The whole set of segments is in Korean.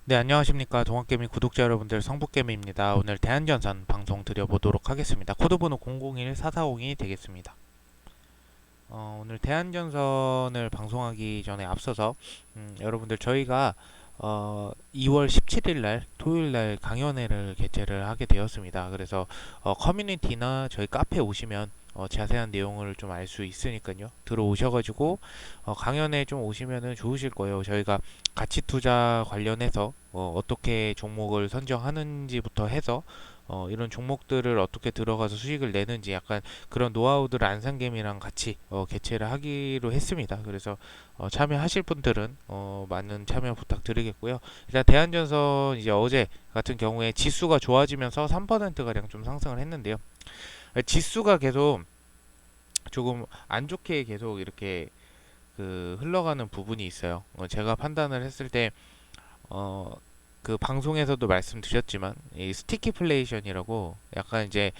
네, 안녕하십니까. 동학개미 구독자 여러분들, 성북개미입니다. 오늘 대한전선 방송 드려보도록 하겠습니다. 코드번호 001440이 되겠습니다. 오늘 대한전선을 방송하기 전에 앞서서 여러분들 저희가 2월 17일 날 토요일 날 강연회를 개최를 하게 되었습니다. 그래서 커뮤니티나 저희 카페 오시면 자세한 내용을 좀 알 수 있으니까요. 들어오셔가지고 강연회 좀 오시면은 좋으실 거예요. 저희가 가치 투자 관련해서 어떻게 종목을 선정하는지부터 해서 이런 종목들을 어떻게 들어가서 수익을 내는지 약간 그런 노하우들을 안산개미랑 같이 개최를 하기로 했습니다. 그래서 참여하실 분들은 많은 참여 부탁드리겠고요. 일단 대한전선 이제 어제 같은 경우에 지수가 좋아지면서 3%가량 좀 상승을 했는데요. 지수가 계속 조금 안 좋게 계속 이렇게 그 흘러가는 부분이 있어요. 제가 판단을 했을 때 어, 그 방송에서도 말씀드렸지만 이 스티키플레이션이라고 약간 이제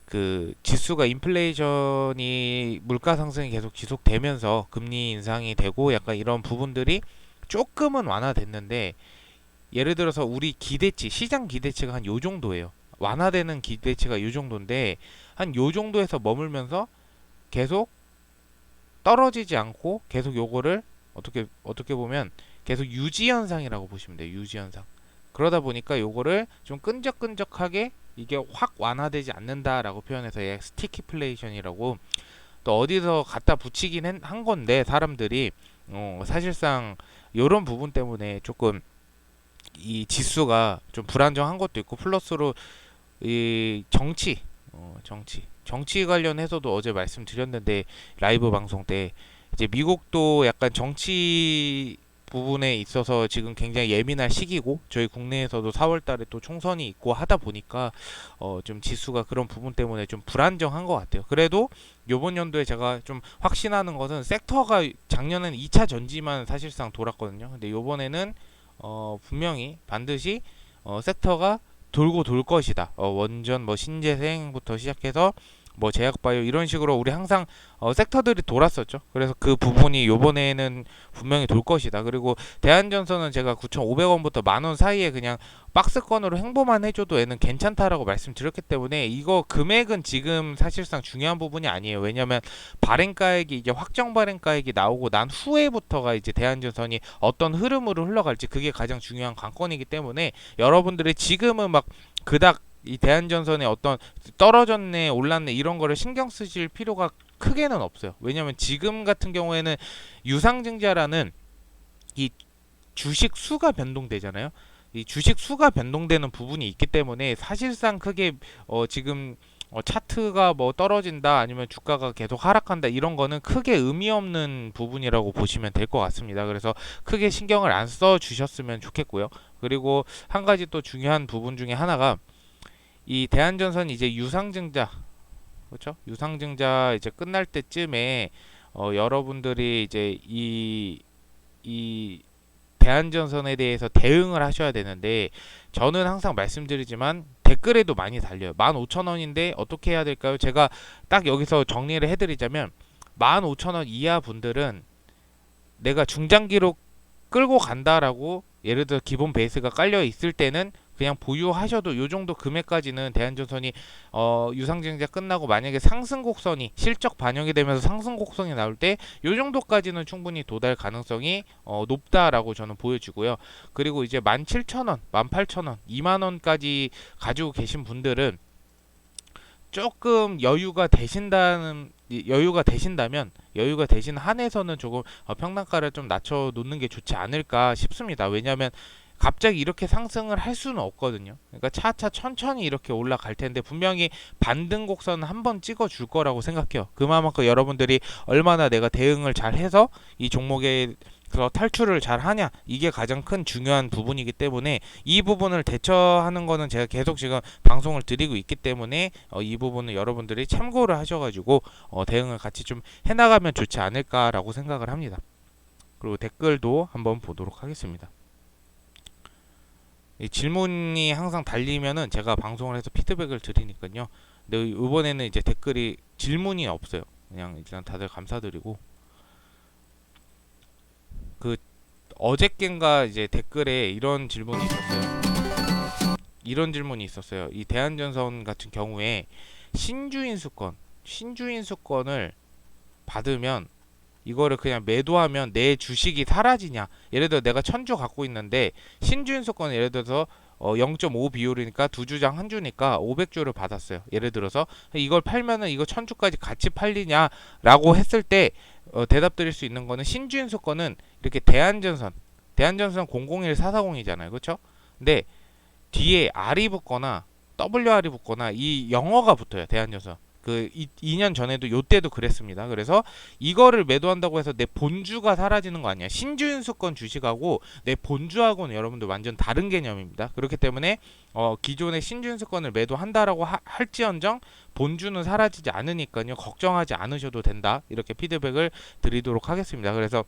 그 지수가 인플레이션이 물가 상승이 계속 지속되면서 금리 인상이 되고 약간 이런 부분들이 조금은 완화됐는데 예를 들어서 우리 기대치 시장 기대치가 한 요 정도예요. 완화되는 기대치가 요 정도인데 한 요 정도에서 머물면서 계속 떨어지지 않고 계속 요거를 어떻게 보면 계속 유지 현상이라고 보시면 돼요. 유지 현상. 그러다 보니까 요거를 좀 끈적끈적하게 이게 확 완화되지 않는다라고 표현해서 얘 스티키플레이션이라고 또 어디서 갖다 붙이긴 한 건데 사람들이 사실상 요런 부분 때문에 조금 이 지수가 좀 불안정한 것도 있고 플러스로 이 정치 관련해서도 어제 말씀드렸는데 라이브 방송 때 이제 미국도 약간 정치 부분에 있어서 지금 굉장히 예민할 시기고 저희 국내에서도 4월 달에 또 총선이 있고 하다 보니까 좀 지수가 그런 부분 때문에 좀 불안정한 것 같아요. 그래도 요번 연도에 제가 좀 확신하는 것은 섹터가 작년에는 2차 전지만 사실상 돌았거든요. 근데 요번에는 분명히 반드시 섹터가 돌고 돌 것이다. 원전 뭐 신재생부터 시작해서 뭐 제약바이오 이런 식으로 우리 항상 섹터들이 돌았었죠. 그래서 그 부분이 요번에는 분명히 돌 것이다. 그리고 대한전선은 제가 9,500원부터 만 원 사이에 그냥 박스권으로 행보만 해줘도 얘는 괜찮다라고 말씀드렸기 때문에 이거 금액은 지금 사실상 중요한 부분이 아니에요. 왜냐면 발행가액이 이제 확정 발행가액이 나오고 난 후에부터가 이제 대한전선이 어떤 흐름으로 흘러갈지 그게 가장 중요한 관건이기 때문에 여러분들이 지금은 막 그닥 이 대한전선의 어떤 떨어졌네 올랐네 이런 거를 신경 쓰실 필요가 크게는 없어요. 왜냐면 지금 같은 경우에는 유상증자라는 이 주식 수가 변동되잖아요. 이 주식 수가 변동되는 부분이 있기 때문에 사실상 크게 지금 차트가 뭐 떨어진다 아니면 주가가 계속 하락한다 이런 거는 크게 의미 없는 부분이라고 보시면 될 것 같습니다. 그래서 크게 신경을 안 써 주셨으면 좋겠고요. 그리고 한 가지 또 중요한 부분 중에 하나가 이 대한전선 이제 유상증자 그렇죠? 유상증자 이제 끝날 때쯤에 여러분들이 이제 이 대한전선에 대해서 대응을 하셔야 되는데 저는 항상 말씀드리지만 댓글에도 많이 달려요. 15,000원인데 어떻게 해야 될까요? 제가 딱 여기서 정리를 해드리자면 15,000원 이하 분들은 내가 중장기로 끌고 간다라고 예를 들어 기본 베이스가 깔려 있을 때는 그냥 보유하셔도 요 정도 금액까지는 대한전선이 유상증자 끝나고 만약에 상승 곡선이 실적 반영이 되면서 상승 곡선이 나올 때 요 정도까지는 충분히 도달 가능성이 높다라고 저는 보여지고요. 그리고 이제 17,000원, 18,000원, 2만 원까지 가지고 계신 분들은 조금 여유가 되신 한에서는 조금 평단가를 좀 낮춰 놓는 게 좋지 않을까 싶습니다. 왜냐하면 갑자기 이렇게 상승을 할 수는 없거든요. 그러니까 차차 천천히 이렇게 올라갈 텐데 분명히 반등 곡선은 한번 찍어 줄 거라고 생각해요. 그만큼 여러분들이 얼마나 내가 대응을 잘 해서 이 종목에 그래서 탈출을 잘 하냐 이게 가장 큰 중요한 부분이기 때문에 이 부분을 대처하는 거는 제가 계속 지금 방송을 드리고 있기 때문에 이 부분은 여러분들이 참고를 하셔가지고 대응을 같이 좀 해나가면 좋지 않을까라고 생각을 합니다. 그리고 댓글도 한번 보도록 하겠습니다. 이 질문이 항상 달리면은 제가 방송을 해서 피드백을 드리니까요. 근데 이번에는 이제 댓글이 질문이 없어요. 그냥 일단 다들 감사드리고 그 어저껜가 이제 댓글에 이런 질문이 있었어요. 이런 질문이 있었어요. 이 대한전선 같은 경우에 신주인수권을 받으면 이거를 그냥 매도하면 내 주식이 사라지냐? 예를 들어 내가 1000주 갖고 있는데 신주인수권은 예를 들어서 0.5 비율이니까 두 주당 한 주니까 500주를 받았어요. 예를 들어서 이걸 팔면은 이거 1000주까지 같이 팔리냐라고 했을 때 대답 드릴 수 있는 거는 신주인수권은 이렇게 대한전선 001440이잖아요. 그렇죠? 근데 뒤에 R이 붙거나 WR이 붙거나 이 영어가 붙어요. 대한전선. 2년 전에도 요때도 그랬습니다. 그래서 이거를 매도한다고 해서 내 본주가 사라지는 거 아니야. 신주인수권 주식하고 내 본주하고는 여러분들 완전 다른 개념입니다. 그렇기 때문에 기존의 신주인수권을 매도한다라고 할지언정 본주는 사라지지 않으니까요. 걱정하지 않으셔도 된다. 이렇게 피드백을 드리도록 하겠습니다. 그래서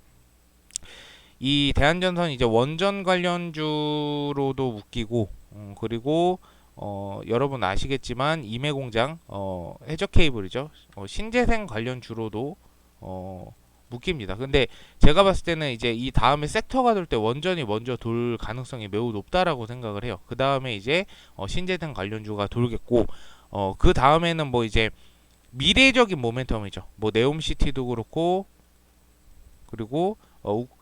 이 대한전선 이제 원전 관련주로도 묶이고 그리고 여러분 아시겠지만 임해공장 해적 케이블이죠. 신재생 관련주로도 묶입니다. 근데 제가 봤을 때는 이제 이 다음에 섹터가 돌 때 원전이 먼저 돌 가능성이 매우 높다라고 생각을 해요. 그 다음에 이제 신재생 관련주가 돌겠고 그 다음에는 뭐 이제 미래적인 모멘텀이죠. 뭐 네옴시티도 그렇고 그리고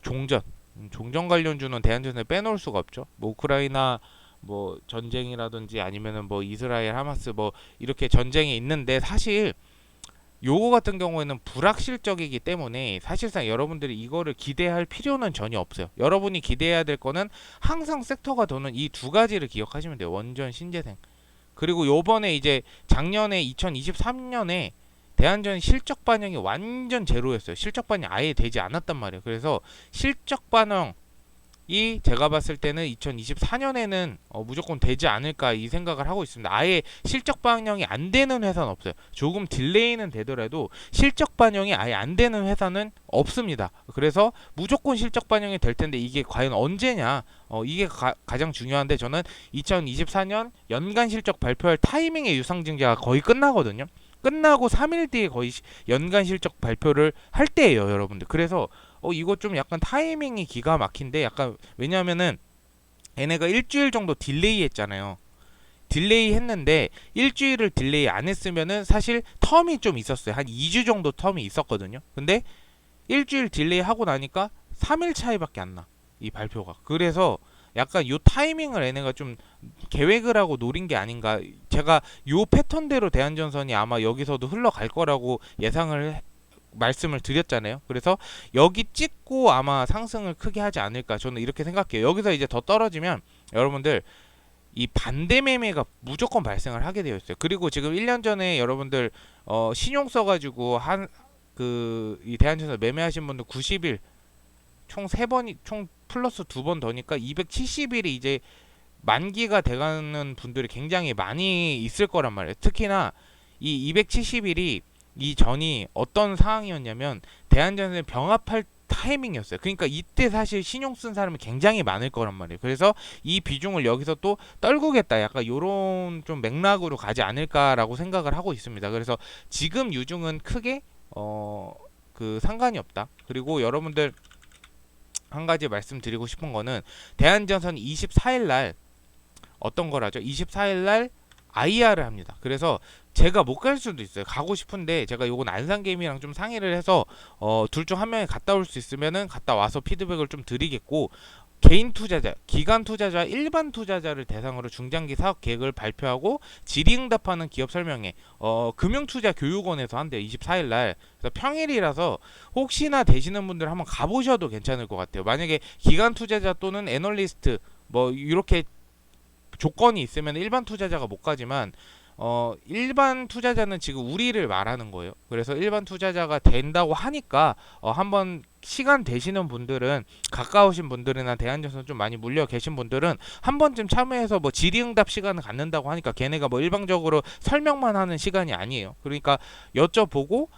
종전 관련주는 대한전선에 빼놓을 수가 없죠. 뭐 우크라이나 뭐 전쟁이라든지 아니면은 뭐 이스라엘 하마스 뭐 이렇게 전쟁이 있는데 사실 요거 같은 경우에는 불확실적이기 때문에 사실상 여러분들이 이거를 기대할 필요는 전혀 없어요. 여러분이 기대해야 될 거는 항상 섹터가 도는 이 두 가지를 기억하시면 돼요. 원전 신재생. 그리고 요번에 이제 작년에 2023년에 대한전 실적 반영이 완전 제로였어요. 실적 반영 아예 되지 않았단 말이에요. 그래서 실적 반영이 제가 봤을 때는 2024년에는 무조건 되지 않을까 이 생각을 하고 있습니다. 아예 실적 반영이 안 되는 회사는 없어요. 조금 딜레이는 되더라도 실적 반영이 아예 안 되는 회사는 없습니다. 그래서 무조건 실적 반영이 될 텐데 이게 과연 언제냐? 이게 가장 중요한데 저는 2024년 연간 실적 발표할 타이밍의 유상증자가 거의 끝나거든요. 끝나고 3일 뒤에 거의 연간 실적 발표를 할 때예요, 여러분들. 그래서 이거 좀 약간 타이밍이 기가 막힌데 약간 왜냐면은 얘네가 일주일 정도 딜레이 했잖아요. 딜레이 했는데 일주일을 딜레이 안 했으면은 사실 텀이 좀 있었어요. 한 2주 정도 텀이 있었거든요. 근데 일주일 딜레이 하고 나니까 3일 차이밖에 안 나. 이 발표가. 그래서 약간 요 타이밍을 얘네가 좀 계획을 하고 노린 게 아닌가. 제가 요 패턴대로 대한전선이 아마 여기서도 흘러갈 거라고 예상을 말씀을 드렸잖아요. 그래서 여기 찍고 아마 상승을 크게 하지 않을까 저는 이렇게 생각해요. 여기서 이제 더 떨어지면 여러분들 이 반대 매매가 무조건 발생을 하게 되어 있어요. 그리고 지금 1년 전에 여러분들 신용 써가지고 이 대한전선 매매하신 분들 90일 총 3번이 총 플러스 2번 더니까 270일이 이제 만기가 돼가는 분들이 굉장히 많이 있을 거란 말이에요. 특히나 이 270일이 이 전이 어떤 상황이었냐면 대한전선에 병합할 타이밍이었어요. 그러니까 이때 사실 신용 쓴 사람이 굉장히 많을 거란 말이에요. 그래서 이 비중을 여기서 또 떨구겠다. 약간 요런 좀 맥락으로 가지 않을까라고 생각을 하고 있습니다. 그래서 지금 유중은 크게 상관이 없다. 그리고 여러분들 한 가지 말씀드리고 싶은 거는 대한전선 24일 날 어떤 걸 하죠? 24일 날 IR을 합니다. 그래서 제가 못 갈 수도 있어요. 가고 싶은데 제가 요건 안산게임이랑 좀 상의를 해서 둘 중 한 명이 갔다 올 수 있으면은 갔다 와서 피드백을 좀 드리겠고 개인 투자자, 기관 투자자, 일반 투자자를 대상으로 중장기 사업 계획을 발표하고 질의응답하는 기업 설명회 금융투자교육원에서 한대요. 24일 날. 그래서 평일이라서 혹시나 되시는 분들 한번 가보셔도 괜찮을 것 같아요. 만약에 기관 투자자 또는 애널리스트 뭐 이렇게 조건이 있으면 일반 투자자가 못 가지만 일반 투자자는 지금 우리를 말하는 거예요. 그래서 일반 투자자가 된다고 하니까 한번 시간 되시는 분들은 가까우신 분들이나 대한전선 좀 많이 물려 계신 분들은 한 번쯤 참여해서 뭐 질의응답 시간을 갖는다고 하니까 걔네가 뭐 일방적으로 설명만 하는 시간이 아니에요. 그러니까 여쭤보고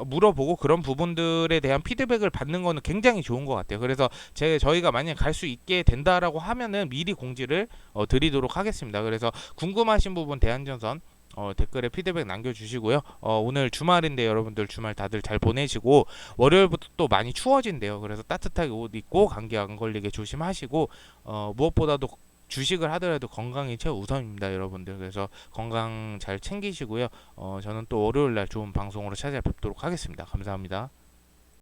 물어보고 그런 부분들에 대한 피드백을 받는 거는 굉장히 좋은 것 같아요. 그래서 저희가 만약 갈 수 있게 된다라고 하면은 미리 공지를 드리도록 하겠습니다. 그래서 궁금하신 부분 대한전선 댓글에 피드백 남겨주시고요. 오늘 주말인데 여러분들 주말 다들 잘 보내시고 월요일부터 또 많이 추워진대요. 그래서 따뜻하게 옷 입고 감기 안 걸리게 조심하시고 무엇보다도 주식을 하더라도 건강이 최우선입니다, 여러분들. 그래서 건강 잘 챙기시고요. 저는 또 월요일 날 좋은 방송으로 찾아뵙도록 하겠습니다. 감사합니다.